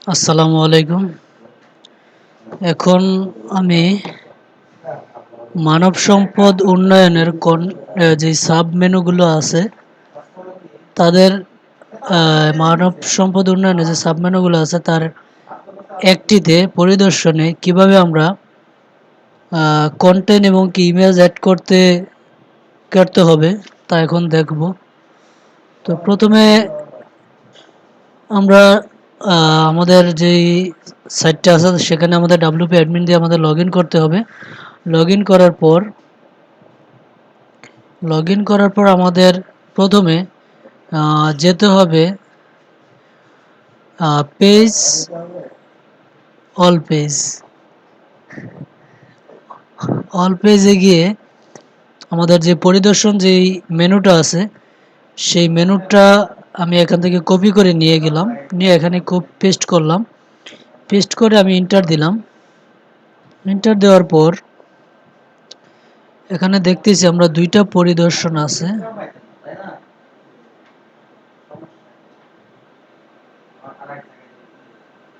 আসসালামু আলাইকুম। এখন আমি মানব সম্পদ উন্নয়নের যে সাব মেনুগুলো আছে তাদের মানব সম্পদ উন্নয়নের যে সাব মেনুগুলো আছে তার একটিতে পরিদর্শনে কিভাবে আমরা কন্টেন্ট এবং কি ইমেজ অ্যাড করতে হবে তা এখন দেখব। তো প্রথমে আমরা আমাদের যেই সাইটটা আছে সেখানে আমাদের ডাব্লিউপি অ্যাডমিন দিয়ে আমাদের লগ ইন করতে হবে। লগ ইন করার পর আমাদের প্রথমে যেতে হবে পেজ পেজ অল পেজে গিয়ে আমাদের যে পরিদর্শন যেই মেনুটা আছে সেই মেনুটা আমি এখান থেকে কপি করে নিয়ে গেলাম, নিয়ে এখানে পেস্ট করলাম। পেস্ট করে আমি ইন্টার দিলাম। ইন্টার দেওয়ার পর এখানে দেখতেছি আমরা দুইটা পরিদর্শন আছে।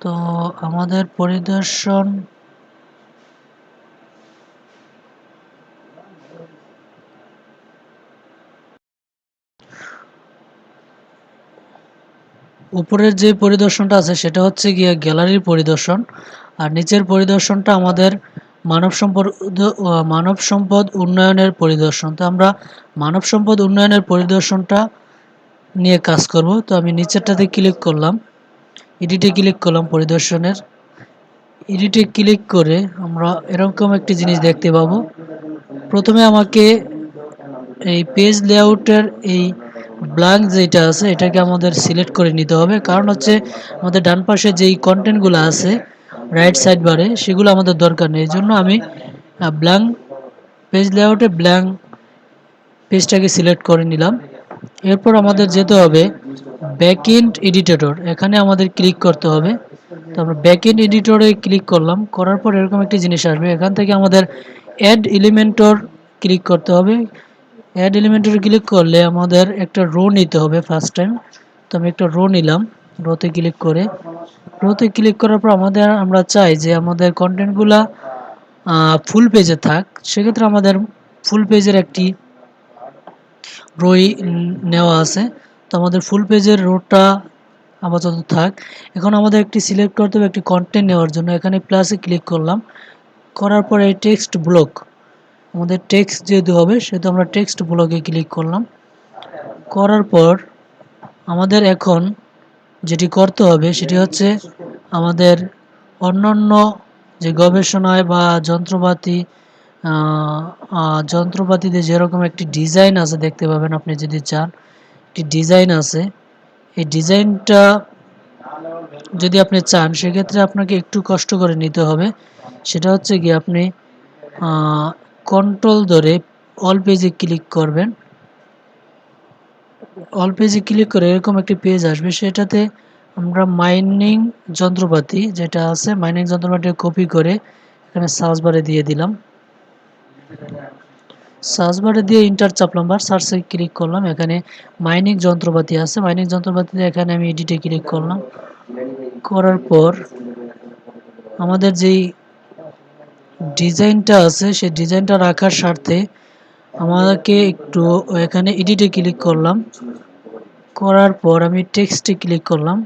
তো আমাদের পরিদর্শন উপরের যে পরিদর্শনটা আছে সেটা হচ্ছে গিয়ে গ্যালারির পরিদর্শন, আর নিচের পরিদর্শনটা আমাদের মানব সম্পদ উন্নয়নের পরিদর্শন। তো আমরা মানব সম্পদ উন্নয়নের পরিদর্শনটা নিয়ে কাজ করব। তো আমি নিচেরটাতে ক্লিক করলাম, এডিটে ক্লিক করলাম, পরিদর্শনের এডিটে ক্লিক করে আমরা এরকম একটি জিনিস দেখতে পাবো। প্রথমে আমাকে এই পেজ লেআউটের এই ব্ল্যাঙ্ক যেটা আছে এটাকে আমাদের সিলেক্ট করে নিতে হবে, কারণ হচ্ছে আমাদের ডান পাশে যেই কন্টেন্টগুলো আছে রাইট সাইড বারে সেগুলো আমাদের দরকার নেই। এই জন্য আমি ব্ল্যাঙ্ক পেজ লেআউটে ব্ল্যাঙ্ক পেজটাকে সিলেক্ট করে নিলাম। এরপর আমাদের যেতে হবে ব্যাকএন্ড এডিটর, এখানে আমাদের ক্লিক করতে হবে। তো আমরা ব্যাকএন্ড এডিটরে ক্লিক করলাম, করার পর এরকম একটি জিনিস আসবে। এখান থেকে আমাদের অ্যাড এলিমেন্টর ক্লিক করতে হবে। অ্যাড এলিমেন্টরে ক্লিক করলে আমাদের একটা রো নিতে হবে ফার্স্ট টাইম। তো আমি একটা রো নিলাম, রোতে ক্লিক করে। রোতে ক্লিক করার পর আমরা চাই যে আমাদের কন্টেন্টগুলা ফুল পেজে থাক, সেক্ষেত্রে আমাদের ফুল পেজের একটি রোই নেওয়া আছে। তো আমাদের ফুল পেজের রোটা আপাতত থাক। এখন আমাদের একটি সিলেক্ট করতে হবে একটি কন্টেন্ট নেওয়ার জন্য। এখানে প্লাসে ক্লিক করলাম, করার পরে টেক্সট ব্লক, আমাদের টেক্সট যেহেতু হবে সেহেতু আমরা টেক্সট ব্লকে ক্লিক করলাম। করার পর আমাদের এখন যেটি করতে হবে সেটি হচ্ছে আমাদের অন্যান্য যে গবেষণায় বা যন্ত্রপাতিতে যেরকম একটি ডিজাইন আছে দেখতে পাবেন, আপনি যদি চান একটি ডিজাইন আছে, এই ডিজাইনটা যদি আপনি চান সেক্ষেত্রে আপনাকে একটু কষ্ট করে নিতে হবে। সেটা হচ্ছে কি আপনি কন্ট্রোল ধরে অল পেজে ক্লিক করবেন। অল পেজে ক্লিক করে এরকম একটি পেজ আসবে, সেটাতে আমরা মাইনিং যন্ত্রপাতি যেটা আছে মাইনিং যন্ত্রপাতি কপি করে এখানে সার্চ বারে দিয়ে দিলাম। সার্চ বারে দিয়ে ইন্টার চাপলাম বা সার্চে ক্লিক করলাম। এখানে মাইনিং যন্ত্রপাতি আছে, মাইনিং যন্ত্রপাতিতে এখানে আমি এডিটে ক্লিক করলাম। করার পর আমাদের যেই ডিজাইনটা আছে সেই ডিজাইনটা রাখার স্বার্থে আমাকে একটু এখানে এডিটে ক্লিক করলাম। করার পর আমি টেক্সটে ক্লিক করলাম।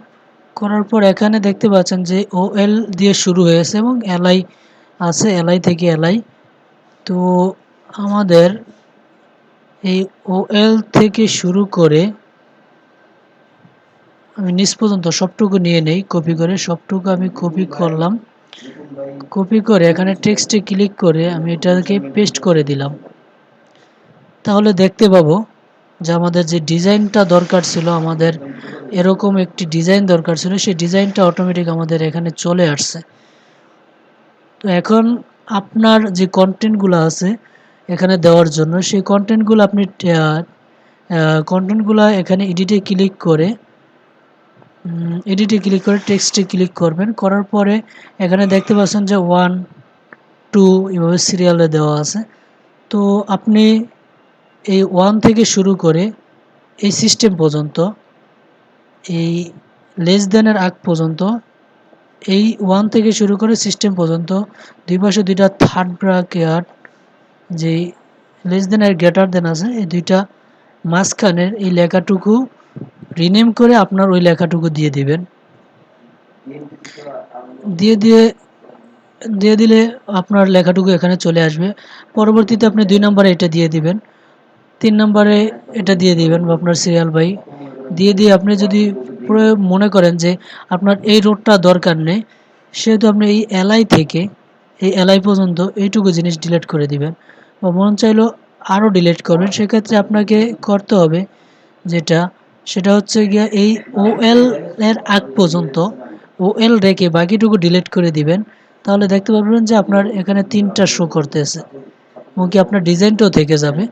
করার পর এখানে দেখতে পাচ্ছেন যে ওএল দিয়ে শুরু হয়েছে এবং এলআই আছে, এলআই থেকে এলআই। তো আমাদের এই ওএল থেকে শুরু করে আমি নিচ পর্যন্ত সবটুকু নিয়ে নেই, কপি করে সবটুকু আমি কপি করলাম। কপি করে এখানে টেক্সটে ক্লিক করে আমি এটাকে পেস্ট করে দিলাম। তাহলে দেখতে পাবো যে আমাদের যে ডিজাইনটা দরকার ছিল, আমাদের এরকম একটি ডিজাইন দরকার ছিল, সেই ডিজাইনটা অটোমেটিক আমাদের এখানে চলে আসছে। তো এখন আপনার যে কন্টেন্টগুলো আছে এখানে দেওয়ার জন্য সেই কন্টেন্টগুলো এখানে এডিটে ক্লিক করে টেক্সটে ক্লিক করবেন। করার পরে এখানে দেখতে পাচ্ছেন যে 1 2 এভাবে সিরিয়ালে দেওয়া আছে। তো আপনি এই 1 থেকে শুরু করে এই সিস্টেম পর্যন্ত, এই লেস দেনের আগ পর্যন্ত এই 1 থেকে শুরু করে সিস্টেম পর্যন্ত দুই পাশে দুইটা থার্ড ব্র্যাকেট যে লেস দেন আর গ্রেটার দেন আছে, এই দুইটা মাঝখানের এই লেখাটুকু রিনেম করে আপনার ওই লেখাটুকু দিয়ে দিবেন। দিয়ে দিয়ে দিয়ে দিলে আপনার লেখাটুকু এখানে চলে আসবে। পরবর্তীতে আপনি 2 নম্বরে এটা দিয়ে দিবেন, 3 নম্বরে এটা দিয়ে দিবেন বা আপনার সিরিয়াল বাই দিয়ে আপনি যদি পুরো মনে করেন যে আপনার এই রোডটা দরকার নেই, সেহেতু আপনি এই এলআই থেকে এই এলআই পর্যন্ত এইটুকু জিনিস ডিলিট করে দিবেন, বা মন চাইলেও আরও ডিলিট করবেন। সেক্ষেত্রে আপনাকে করতে হবে যেটা, সেটা হচ্ছে গিয়া এই ওএল এর আগ পর্যন্ত ওএল রেখে বাকিটুকু ডিলিট করে দিবেন। তাহলে দেখতে পারবেন যে আপনার এখানে 3টা শো করতেছে এবং কি আপনার ডিজাইনটাও থেকে যাবে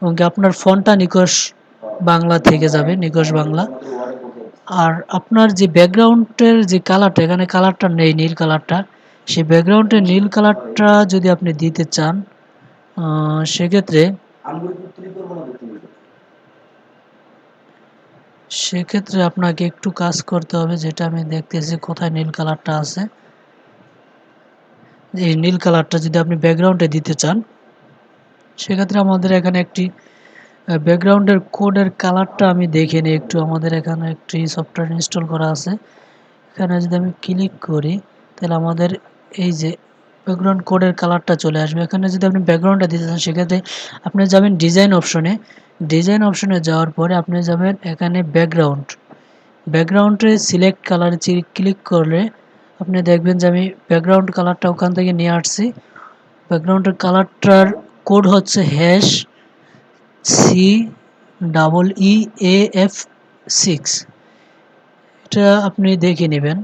এবং কি আপনার ফন্টটা নিকষ বাংলা থেকে যাবে, নিকষ বাংলা। আর আপনার যে ব্যাকগ্রাউন্ডের যে কালারটা, এখানে কালারটা নেই নীল কালারটা, সেই ব্যাকগ্রাউন্ডের নীল কালারটা যদি আপনি দিতে চান সেক্ষেত্রে সেক্ষেত্রে আপনাকে একটু কাজ করতে হবে, যেটা আমি দেখতেছি কোথায় নীল কালারটা আছে। এই নীল কালারটা যদি আপনি ব্যাকগ্রাউন্ডে দিতে চান, সেক্ষেত্রে আমাদের এখানে একটি ব্যাকগ্রাউন্ডের কোডের কালারটা আমি দেখে নিই একটু। আমাদের এখানে একটি সফটওয়্যার ইনস্টল করা আছে, এখানে যদি আমি ক্লিক করি তাহলে আমাদের এই যে ব্যাকগ্রাউন্ড কোডের কালারটা চলে আসবে। এখানে যদি আপনি ব্যাকগ্রাউন্ডটা দিতে চান, সেক্ষেত্রে আপনি যাবেন ডিজাইন অপশনে, ডিজাইন অপশনে যাওয়ার পরে আপনি যাবেন এখানে ব্যাকগ্রাউন্ডে সিলেক্ট কালারে ক্লিক করলে আপনি দেখবেন যে আমি ব্যাকগ্রাউন্ড কালারটা ওখান থেকে নিয়ে আসছি। ব্যাকগ্রাউন্ডের কালারটার কোড হচ্ছে #CEEAF6। এটা আপনি দেখে নেবেন,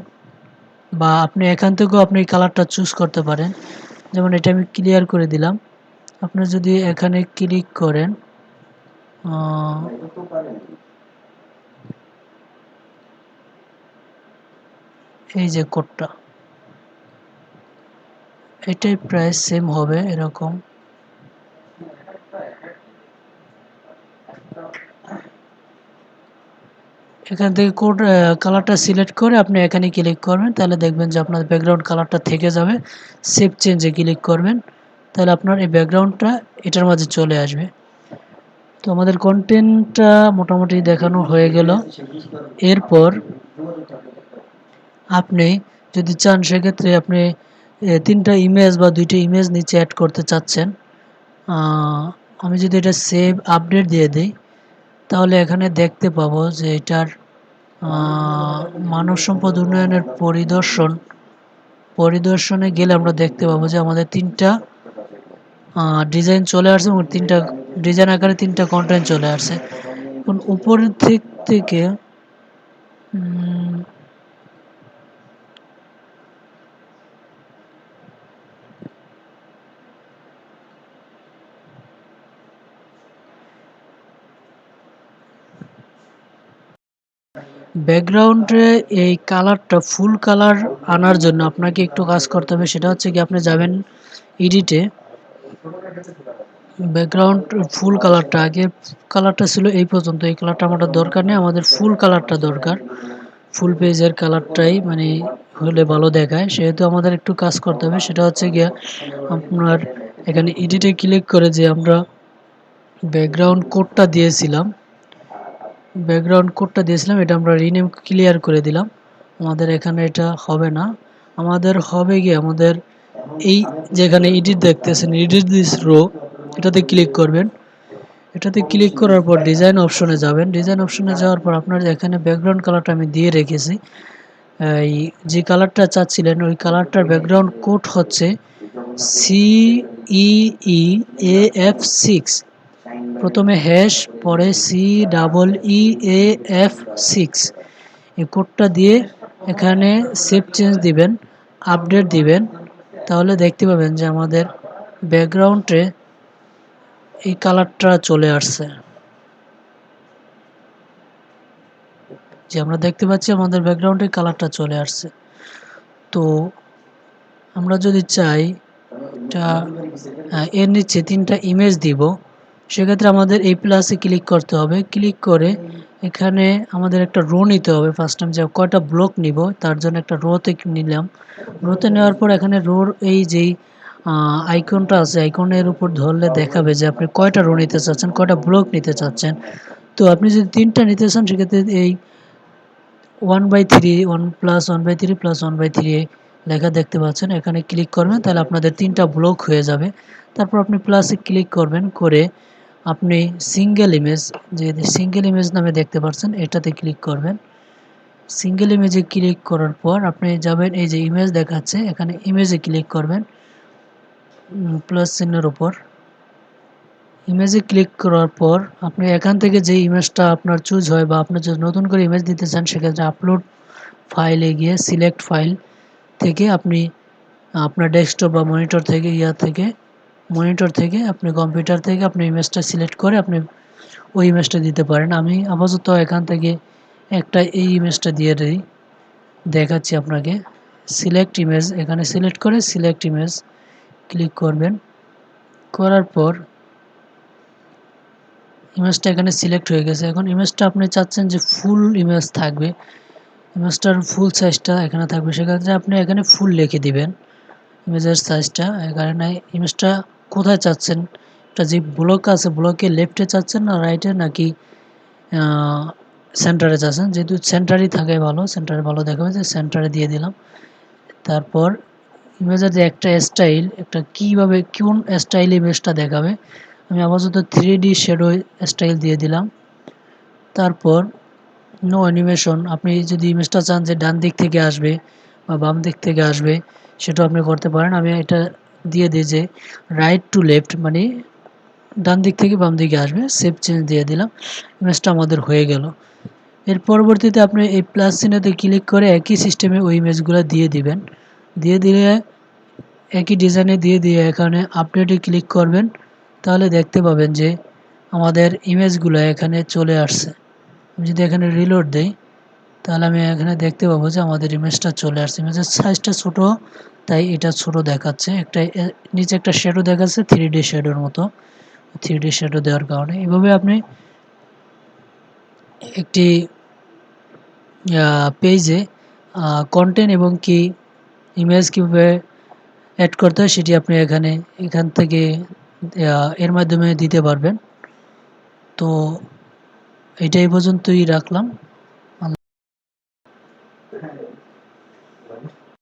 বা আপনি এখান থেকেও আপনি কালারটা চুজ করতে পারেন। যেমন এটা আমি ক্লিয়ার করে দিলাম। আপনি যদি এখানে ক্লিক করেন, এই যে কোডটা, এটাই প্রায় সেম হবে এরকম। এখান থেকে কোড কালারটা সিলেক্ট করে আপনি এখানে ক্লিক করবেন, তাহলে দেখবেন যে আপনার ব্যাকগ্রাউন্ড কালারটা থেকে যাবে। সেভ চেঞ্জে ক্লিক করবেন, তাহলে আপনার এই ব্যাকগ্রাউন্ডটা এটার মাঝে চলে আসবে। তো আমাদের কন্টেন্টটা মোটামুটি দেখানো হয়ে গেল। এরপর আপনি যদি চান, সেক্ষেত্রে আপনি 3টা ইমেজ বা 2টা ইমেজ নিচে অ্যাড করতে চাচ্ছেন। আমি যদি এটা সেভ আপডেট দিয়ে দিই, তাহলে এখানে দেখতে পাবো যে এটার মানব সম্পদ উন্নয়নের পরিদর্শনে গেলে আমরা দেখতে পাবো যে আমাদের 3টা ডিজাইন চলে আসছে এবং 3টা ডিজাইন আকারে 3টা কন্টেন্ট চলে আসছে। এখন উপরের দিক থেকে ব্যাকগ্রাউন্ডে এই কালারটা ফুল কালার আনার জন্য আপনাকে একটু কাজ করতে হবে। সেটা হচ্ছে কি, আপনি যাবেন এডিটে, ব্যাকগ্রাউন্ড ফুল কালারটা, আগে কালারটা ছিল এই পর্যন্ত, এই কালারটা আমাদের দরকার নেই, আমাদের ফুল কালারটা দরকার। ফুল পেজের কালারটাই মানে হলে ভালো দেখায়, সেহেতু আমাদের একটু কাজ করতে হবে। সেটা হচ্ছে গিয়া আপনার এখানে এডিটে ক্লিক করে যে আমরা ব্যাকগ্রাউন্ড কোডটা দিয়েছিলাম, এটা আমরা রিনেম ক্লিয়ার করে দিলাম। আমাদের এখানে এটা হবে না, আমাদের হবে গিয়ে আমাদের এই যেখানে এডিট দেখতেছেন, এডিট দিস রো, এটাতে ক্লিক করবেন। এটাতে ক্লিক করার পর ডিজাইন অপশনে যাবেন। ডিজাইন অপশনে যাওয়ার পর আপনার এখানে ব্যাকগ্রাউন্ড কালারটা আমি দিয়ে রেখেছি। এই যে কালারটা চাচ্ছিলেন, ওই কালারটার ব্যাকগ্রাউন্ড কোড হচ্ছে CEEAF6। প্রথমে হ্যাশ, পরে CEEAF6। এই কোডটা দিয়ে এখানে সেভ চেঞ্জ দিবেন, আপডেট দিবেন, তাহলে দেখতে পাবেন যে আমাদের ব্যাকগ্রাউন্ডে এই কালারটা চলে আসছে। যে আমরা দেখতে পাচ্ছি আমাদের ব্যাকগ্রাউন্ডে কালারটা চলে আসছে। তো আমরা যদি চাই এটা এর নিচে 3টা ইমেজ দিব, সেক্ষেত্রে আমাদের এই প্লাসে ক্লিক করতে হবে। ক্লিক করে এখানে আমাদের একটা রো নিতে হবে। ফার্স্ট টাইম যে কয়টা ব্লক নিব তার জন্য একটা রোতে নিলাম। রোতে নেওয়ার পর এখানে রোর এই যেই আইকনটা আছে, আইকনের উপর ধরলে দেখাবে যে আপনি কয়টা রো নিতে চাচ্ছেন, কয়টা ব্লক নিতে চাচ্ছেন। তো আপনি যদি 3টা নিতে চান সেক্ষেত্রে এই 1/3 1+1/3 +1/3 লেখা দেখতে পাচ্ছেন, এখানে ক্লিক করবেন তাহলে আপনাদের 3টা ব্লক হয়ে যাবে। তারপর আপনি প্লাসে ক্লিক করবেন, করে আপনি সিঙ্গেল ইমেজ, যে সিঙ্গেল ইমেজ নামে দেখতে পাচ্ছেন এটাতে ক্লিক করবেন। সিঙ্গেল ইমেজে ক্লিক করার পর আপনি যাবেন এই যে ইমেজ দেখাচ্ছে এখানে ইমেজে ক্লিক করবেন প্লাস চিহ্নের উপর। ইমেজে ক্লিক করার পর আপনি এখান থেকে যে ইমেজটা আপনার চুজ হয় বা আপনি যদি নতুন করে ইমেজ দিতে চান সেক্ষেত্রে আপলোড ফাইলে গিয়ে সিলেক্ট ফাইল থেকে আপনি আপনার ডেস্কটপ বা মনিটর থেকে আপনি কম্পিউটার থেকে আপনি ইমেজটা সিলেক্ট করে আপনি ওই ইমেজটা দিতে পারেন। আমি আপাতত এখান থেকে একটা এই ইমেজটা দিয়ে দিই, দেখাচ্ছি আপনাকে। সিলেক্ট ইমেজ, এখানে সিলেক্ট করে সিলেক্ট ইমেজ ক্লিক করবেন। করার পর ইমেজটা এখানে সিলেক্ট হয়ে গেছে। এখন ইমেজটা আপনি চাচ্ছেন যে ফুল ইমেজ থাকবে, ইমেজটার ফুল সাইজটা এখানে থাকবে, সেক্ষেত্রে আপনি এখানে ফুল লিখে দিবেন ইমেজের সাইজটা। এখানে ইমেজটা কোথায় চাচ্ছেন, একটা যে ব্লক আছে ব্লকে লেফটে চাচ্ছেন না রাইটে নাকি সেন্টারে চাচ্ছেন, যেহেতু সেন্টারই থাকে ভালো, সেন্টারে ভালো দেখাবে, যে সেন্টারে দিয়ে দিলাম। তারপর ইমেজের যে একটা স্টাইল, একটা কীভাবে কোন স্টাইল ইমেজটা দেখাবে, আমি আপাতত 3D শ্যাডো স্টাইল দিয়ে দিলাম। তারপর নো অ্যানিমেশন, আপনি যদি ইমেজটা চান যে ডান দিক থেকে আসবে বা বাম দিক থেকে আসবে সেটাও আপনি করতে পারেন। আমি এটা দিয়ে দিই যে রাইট টু লেফট, মানে ডান দিক থেকে বাম দিকে আসবে, সেভ চেঞ্জ দিয়ে দিলাম। ইমেজটা আমাদের হয়ে গেল। এর পরবর্তীতে আপনি এই প্লাস চিহ্নতে ক্লিক করে একই সিস্টেমে ওই ইমেজগুলো দিয়ে দিবেন। দিয়ে দিলে একই ডিজাইনে দিয়ে এখানে আপডেটে ক্লিক করবেন, তাহলে দেখতে পাবেন যে আমাদের ইমেজগুলো এখানে চলে আসছে। আমি যদি এখানে রিলোড দেই তাহলে আমি এখানে দেখতে পাবো যে আমাদের ইমেজটা চলে আসছে। ইমেজের সাইজটা ছোট তাই এটা ছোট দেখাচ্ছে, একটা নিচে একটা শ্যাডো দেখাচ্ছে 3D শ্যাডোর মতো, 3D শ্যাডো দেওয়ার কারণে। এভাবে আপনি একটি পেজে কন্টেন্ট এবং কি ইমেজ কীভাবে অ্যাড করতে হয় সেটি আপনি এখান থেকে এর মাধ্যমে দিতে পারবেন। তো এটাই পর্যন্তই রাখলাম।